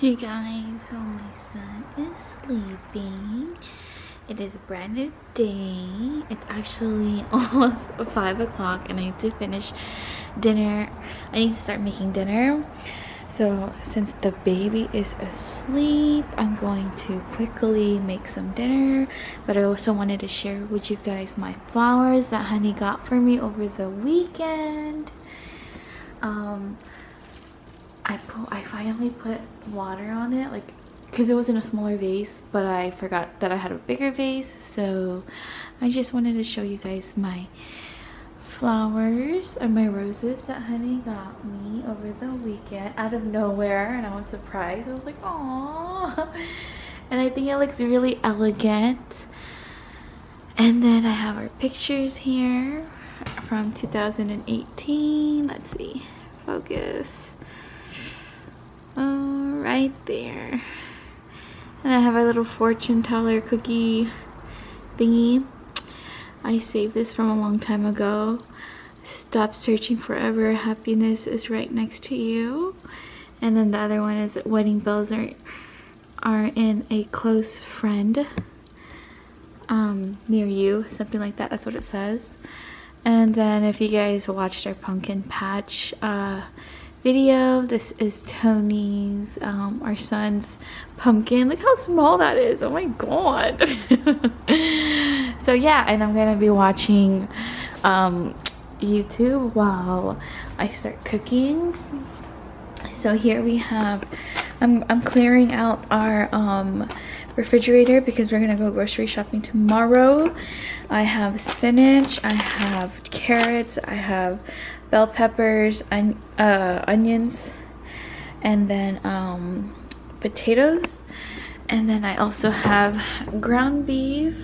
Hey guys, so my son is sleeping. It is a brand new day. It's actually almost 5 o'clock and I need to finish dinner. I need to start making dinner. So since the baby is asleep, I'm going to quickly make some dinner. But I also wanted to share with you guys my flowers that honey got for me over the weekend. I finally put water on it, like, because it was in a smaller vase, but I forgot that I had a bigger vase. So I just wanted to show you guys my flowers and my roses that honey got me over the weekend out of nowhere, and I was surprised. I was like, "Aww." And I think it looks really elegant. And then I have our pictures here from 2018. Let's see, focus. Right there. And I have a little fortune teller cookie thingy. I saved this from a long time ago. Stop searching forever, happiness is right next to you. And then the other one is wedding bells are in a close friend near you, something like that. That's what it says. And then if you guys watched our pumpkin patch video, this is Tony's, our son's pumpkin. Look how small that is. Oh my god. So yeah, and I'm gonna be watching YouTube while I start cooking. So here we have, I'm clearing out our refrigerator because we're gonna go grocery shopping tomorrow. I have spinach, I have carrots, I have bell peppers, onions, and then potatoes. And then I also have ground beef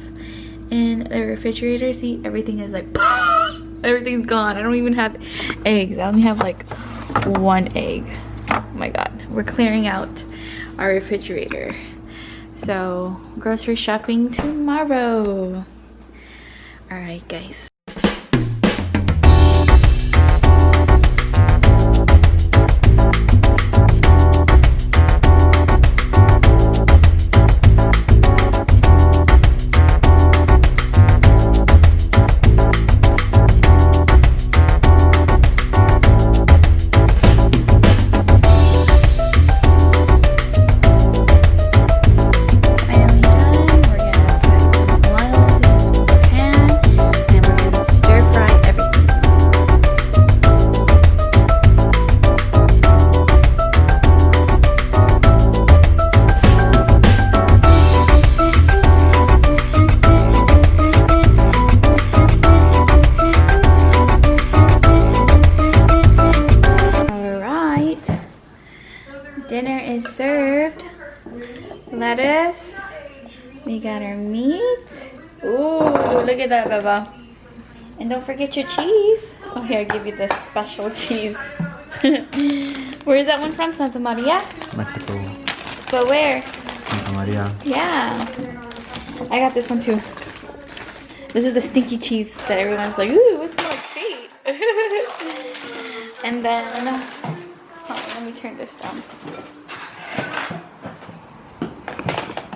in the refrigerator. See, everything is like everything's gone. I don't even have eggs. I only have like one egg. Oh my god, we're clearing out our refrigerator. So grocery shopping tomorrow. All right guys. Dinner is served. Lettuce. We got our meat. Ooh, look at that, Baba. And don't forget your cheese. Oh, here, I'll give you the special cheese. Where is that one from? Santa Maria? Mexico. But where? Santa Maria. Yeah. I got this one too. This is the stinky cheese that everyone's like, ooh, it smells like feet. And then, let me turn this down.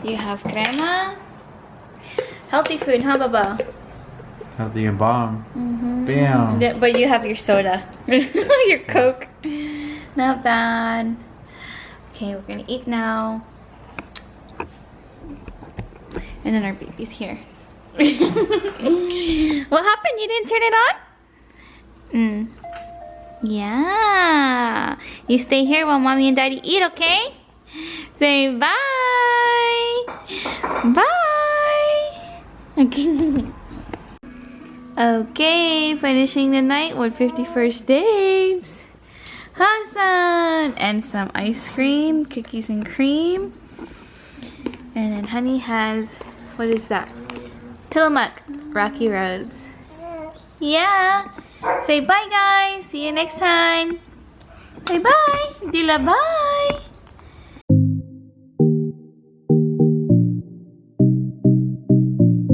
You have crema. Healthy food, huh, Baba? Healthy and bomb. Bam. Yeah, but you have your soda. Your Coke. Not bad. Okay, we're gonna eat now. And then our baby's here. What happened? You didn't turn it on? Yeah. You stay here while mommy and daddy eat, okay? Say bye. Bye. Okay. Okay, finishing the night with 51st dates. Hassan. And some ice cream, cookies and cream. And then honey has, what is that? Tillamook, Rocky Roads. Yeah. Say bye guys. See you next time. Bye bye. Dila bye.